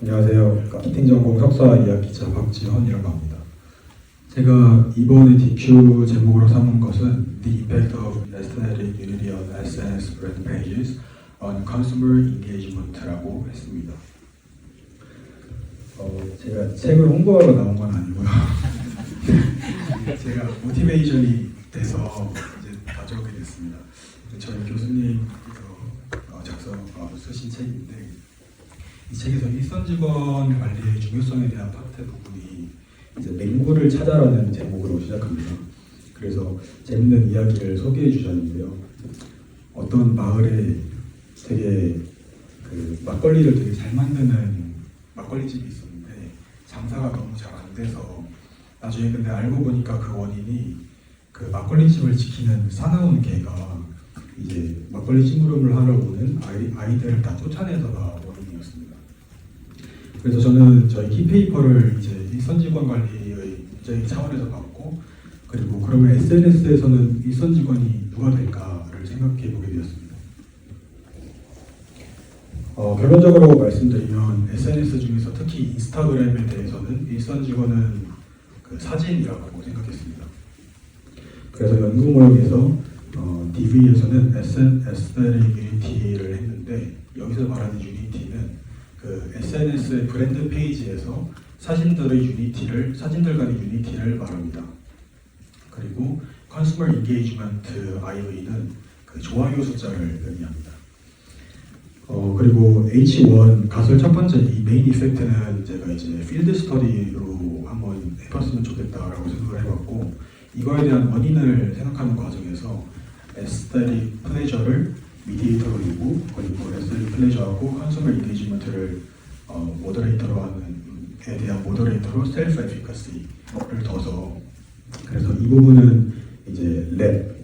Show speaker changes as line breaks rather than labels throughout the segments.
안녕하세요. 마케팅 전공 석사 2학기차 박지현이라고 합니다. 제가 이번에 DQ 제목으로 삼은 것은 The Impact of Aesthetic Unity on SNS Brand Pages on Consumer Engagement라고 했습니다. 제가 책을 홍보하러 나온 건 아니고요. 제가 모티베이션이 돼서 이제 가져오게 됐습니다. 저희 교수님께서 쓰신 책인데, 이 책에서 일선 직원 관리의 중요성에 대한 파트 부분이 이제 맹구를 찾아라는 제목으로 시작합니다. 그래서 재밌는 이야기를 소개해 주셨는데요. 어떤 마을에 되게 막걸리를 되게 잘 만드는 막걸리 집이 있었는데 장사가 너무 잘 안 돼서 나중에 근데 알고 보니까 그 원인이 그 막걸리 집을 지키는 사나운 개가 이제 막걸리 심부름을 하러 오는 아이들을 다 쫓아내서가 원인이었습니다. 그래서 저는 저희 키페이퍼를 이제 일선 직원 관리의 문제의 차원에서 봤고, 그리고 그러면 SNS에서는 일선 직원이 누가 될까를 생각해 보게 되었습니다. 결론적으로 말씀드리면 SNS 중에서 특히 인스타그램에 대해서는 일선 직원은 그 사진이라고 생각했습니다. 그래서 연구 모형에서 DV에서는 Aesthetic Unity를 했는데, 여기서 말하는 유니티는 그 SNS의 브랜드 페이지에서 사진들 간의 유니티를 말합니다. 그리고 Consumer Engagement IOE는 그 좋아요 숫자를 의미합니다. 그리고 H1 가설 첫 번째 이 메인 이펙트는 제가 이제 필드 스터디로 한번 해봤으면 좋겠다라고 생각을 해봤고, 이거에 대한 원인을 생각하는 과정에서 에스테틱 플레저를 미디에이터로 두고, 그리고 에스테틱 플레저하고 컨슈머 인게이지먼트를 모더레이터로 하는 에 대한 모더레이터로 셀프 에피커시를 둬서, 그래서 이 부분은 이제 랩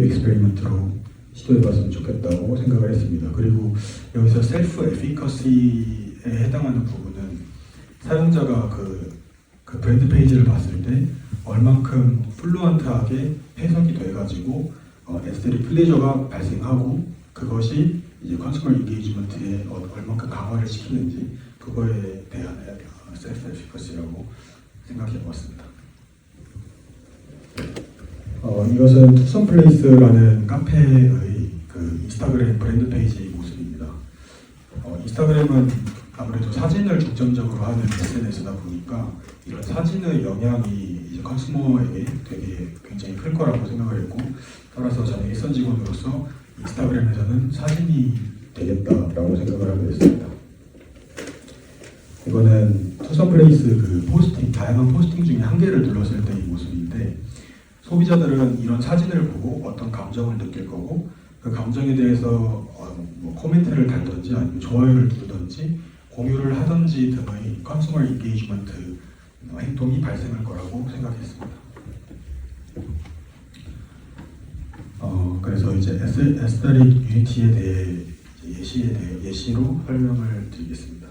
익스페리먼트로 시도해봤으면 좋겠다고 생각을 했습니다. 그리고 여기서 셀프 에피커시에 해당하는 부분은 사용자가 그 브랜드 페이지를 봤을 때 얼만큼 플루언트하게 해석이 돼가지고 에스테틱 플레저가 발생하고, 그것이 이제 컨슈머 인게이지먼트에 얼만큼 강화를 시키는지, 그거에 대한 셀프 에피커시라고 생각해봤습니다. 이것은 투썸플레이스라는 카페의 그 인스타그램 브랜드 페이지 모습입니다. 인스타그램은 아무래도 사진을 중점적으로 하는 SNS다 보니까 이런 사진의 영향이 이제 컨슈머에게 되게 굉장히 클 거라고 생각을 했고, 따라서 저는 일선 직원으로서 인스타그램에서는 사진이 되겠다라고 생각을 하게 됐습니다. 이거는 투썸플레이스 그 포스팅, 다양한 포스팅 중에 한 개를 눌렀을 때의 모습인데, 소비자들은 이런 사진을 보고 어떤 감정을 느낄 거고, 그 감정에 대해서 뭐 코멘트를 달든지 아니면 좋아요를 누르든지 공유를 하든지 등의 컨슈머 인게이지먼트 행동이 발생할 거라고 생각했습니다. 그래서 이제 에스테틱 유니티에 대해 예시로 설명을 드리겠습니다.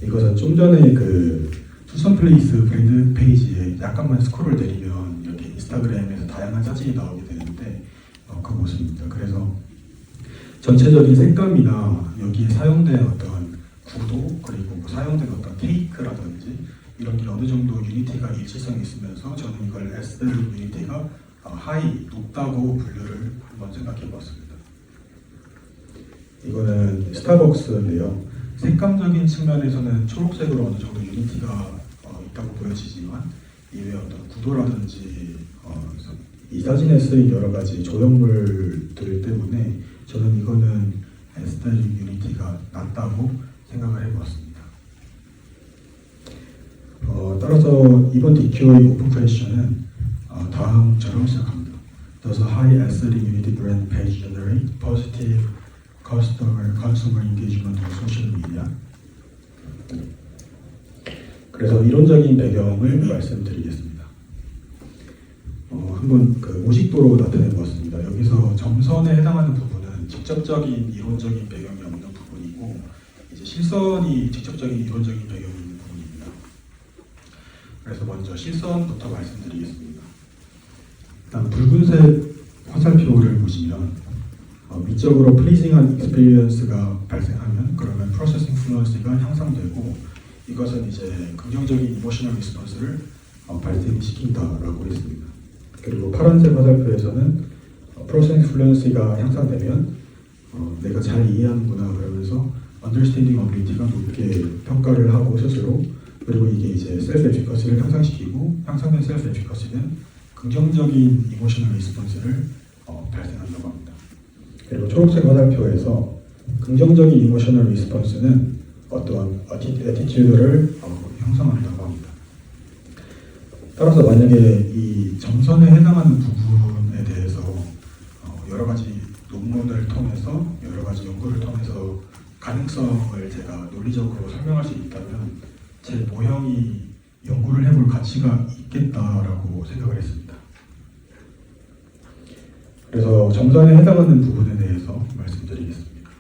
이것은 좀 전에 그 투썸플레이스 브랜드 페이지에 약간만 스크롤을 내리면 이렇게 인스타그램에서 다양한 사진이 나오게 되는데, 그 모습입니다. 그래서 전체적인 색감이나 여기에 사용된 어떤 구도, 그리고 뭐 사용된 어떤 테이크라든지 이런 게 어느 정도 유니티가 일치성이 있으면서 저는 이걸 에스테틱 유니티가 높다고 분류를 한번 생각해 봤습니다. 이거는 스타벅스인데요. 색감적인 측면에서는 초록색으로 어느 정도 유니티가 있다고 보여지지만, 이외에 어떤 구도라든지 이 사진에 쓰인 여러 가지 조형물들 때문에 저는 이거는 에스테틱 유니티가 낮다고 생각을 해보았습니다. 따라서 이번 DQ의 오픈 퀘스천은 다음처럼 시작합니다. Does a high aesthetic unity brand page generate positive consumer engagement on social media? 그래서 이론적인 배경을 말씀드리겠습니다. 한번 그 모식도로 나타내 보았습니다. 여기서 점선에 해당하는 부분은 직접적인 이론적인 배경이 없는 부분이고, 이제 실선이 직접적인 이론적인 배경이 있는 부분입니다. 그래서 먼저 실선부터 말씀드리겠습니다. 일단 붉은색 화살표를 보시면 미적으로 플리징한 익스피리언스가 발생하면 그러면 프로세싱 플루언시가 향상되고 이것은 이제 긍정적인 이모셔널 리스폰스를 발생시킨다라고 했습니다. 그리고 파란색 화살표에서는 프로세싱 플루언시가 향상되면 내가 잘 이해하는구나 그러면서 언더스탠딩 어빌리티가 높게 평가를 하고 스스로 그리고 이게 이제 셀프 에피커시를 향상시키고 향상된 셀프 에피커시는 긍정적인 이모셔널 리스폰스를 발생한다고 합니다. 그리고 초록색 화살표에서 긍정적인 이모셔널 리스폰스는 어떤 애티튜드를 형성한다고 합니다. 따라서 만약에 이 점선에 해당하는 부분에 대해서 여러 가지 논문을 통해서 여러 가지 연구를 통해서 가능성을 제가 논리적으로 설명할 수 있다면 제 모형이 연구를 해볼 가치가 있겠다라고 생각을 했습니다. 그래서 점선에 해당하는 부분에 대해서 말씀드리겠습니다.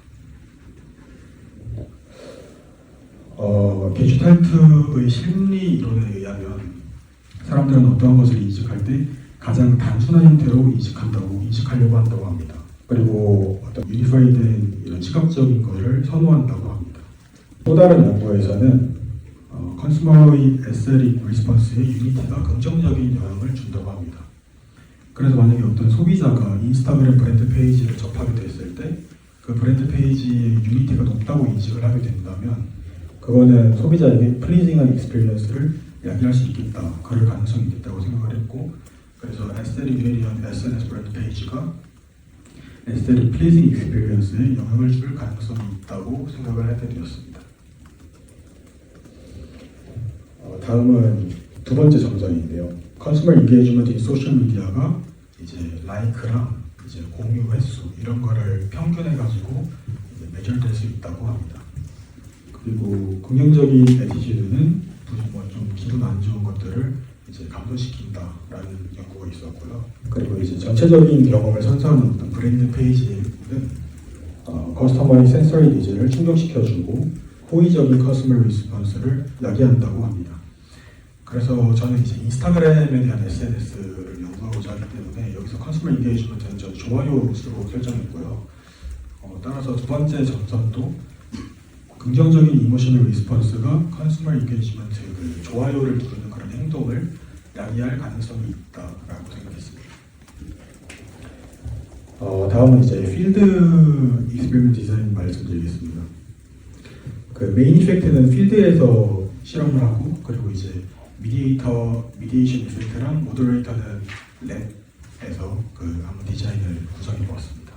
게슈탈트의 심리 이론에 의하면 사람들은 어떠한 것을 인식할 때 가장 단순한 형태로 인식하려고 한다고 합니다. 그리고 어떤 유니파이된 이런 시각적인 것을 선호한다고 합니다. 또 다른 연구에서는 컨슈머의 에스테틱 리스폰스의 유니티가 긍정적인 영향을 준다고 합니다. 그래서 만약에 어떤 소비자가 인스타그램 브랜드 페이지를 접하게 됐을 때 그 브랜드 페이지의 유니티가 높다고 인식을 하게 된다면 그거는 소비자에게 플리징한 익스피리언스를 야기할 수 있겠다, 그럴 가능성이 있다고 생각을 했고 그래서 에스테틱 유니티한 SNS 브랜드 페이지가 에스테틱 플리징 익스피리언스에 영향을 줄 가능성이 있다고 생각을 하게 되었습니다. 다음은 두 번째 정전인데요. 컨슈머 인게이지먼트 인 소셜 미디어가 이제 라이크랑 이제 공유 횟수 이런 거를 평균해 가지고 매절될 수 있다고 합니다. 그리고 긍정적인 애티튜드는 좀 기분 안 좋은 것들을 이제 감소시킨다라는 연구가 있었고요. 그리고 이제 전체적인 경험을 선사하는 어떤 브랜드 페이지는 커스터머의 센서리 니즈를 충족시켜주고 호의적인 커스터머 리스폰스를 야기한다고 합니다. 그래서 저는 이제 인스타그램에 대한 SNS를 연구하고자 하기 때문에 여기서 컨슈머 인게이지먼트는 저 좋아요 수로 설정했고요. 따라서 두 번째 점선도 긍정적인 이모셔널 리스폰스가 컨슈머 인게이지먼트 그 좋아요를 누르는 그런 행동을 야기할 가능성이 있다라고 생각했습니다. 다음은 이제 필드 익스페리먼트 디자인 말씀드리겠습니다. 그 메인 이펙트는 필드에서 실험을 하고 그리고 이제 미디에이션 이펙트랑 모더레이터는 랩에서 한번 디자인을 구성해 보았습니다.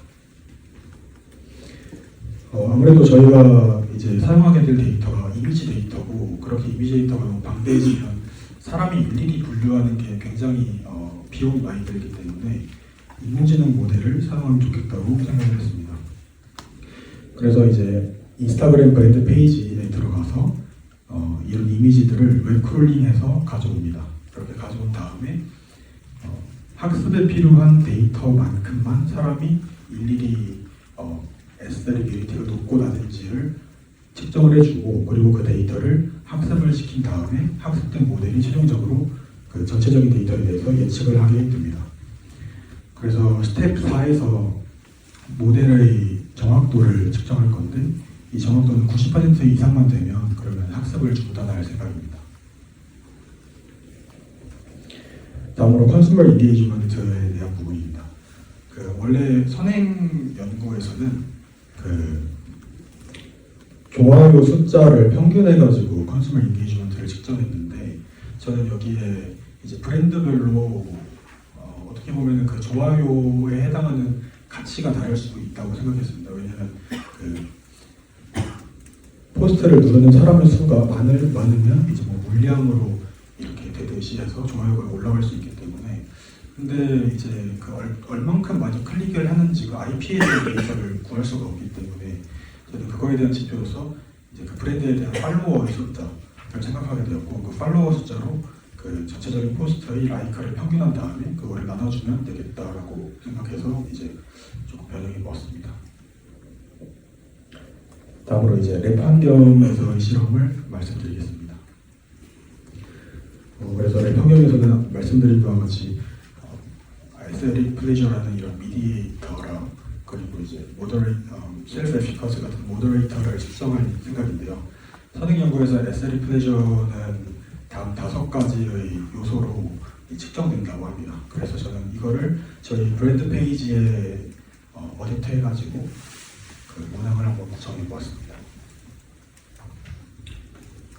아무래도 저희가 이제 사용하게 될 데이터가 이미지 데이터고 그렇게 이미지 데이터가 너무 방대해지면 사람이 일일이 분류하는 게 굉장히 비용이 많이 들기 때문에 인공지능 모델을 사용하면 좋겠다고 생각을 했습니다. 그래서 이제 인스타그램 브랜드 페이지에 들어가서 이런 이미지들을 웹 크롤링해서 가져옵니다. 그렇게 가져온 다음에 학습에 필요한 데이터만큼만 사람이 일일이 에스테틱 유니티가 높고 낮은지를 측정을 해주고 그리고 그 데이터를 학습을 시킨 다음에 학습된 모델이 최종적으로 그 전체적인 데이터에 대해서 예측을 하게 됩니다. 그래서 스텝 4에서 모델의 정확도를 측정할 건데 이 정확도는 90% 이상만 되면 그러면 학습을 중단할 생각입니다. 다음으로 컨슈머 인게이지먼트에 대한 부분입니다. 원래 선행 연구에서는 좋아요 숫자를 평균해가지고 컨슈머 인게이지먼트를 측정했는데 저는 여기에 이제 브랜드별로 어떻게 보면 그 좋아요에 해당하는 가치가 다를 수도 있다고 생각했습니다. 왜냐하면 포스트를 누르는 사람의 수가 많으면 이제 뭐 물량으로 이렇게 되듯이 해서 좋아요가 올라갈 수 있기 때문에 근데 이제 얼만큼 많이 클릭을 하는지가 IP에 대한 데이터를 구할 수가 없기 때문에 저는 그거에 대한 지표로서 이제 그 브랜드에 대한 팔로워의 숫자를 생각하게 되었고 그 팔로워 숫자로 그 전체적인 포스트의 라이크를 평균한 다음에 그거를 나눠주면 되겠다라고 생각해서 이제 조금 변형해 보았습니다. 다음으로 이제 랩 환경에서의 실험을 말씀드리겠습니다. 그래서 랩 환경에서는 말씀드린 바와 같이 에스테틱 플레저라는 이런 미디에이터랑 그리고 이제 셀프 에피커스 같은 모더레이터를 측정할 생각인데요. 선행 연구에서 SLE 플레저는 다음 5가지의 요소로 측정된다고 합니다. 그래서 저는 이거를 저희 브랜드 페이지에 어댑트해가지고 그 문항을 한번 구성해보았습니다.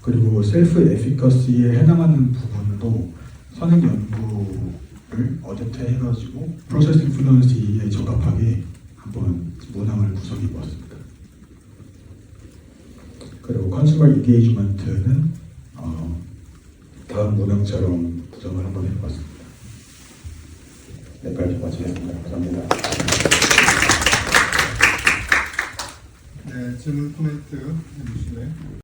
그리고 셀프 에피커시에 해당하는 부분도 선행 연구를 어댑트해가지고 프로세스 인플루언스에 적합하게 한번 문항을 구성해보았습니다. 그리고 컨슈머 인게이지먼트는 다음 문항처럼 구성을 한번 해봤습니다. 네, 발표 마치겠습니다. 감사합니다.
네, 질문 코멘트 해주실래요?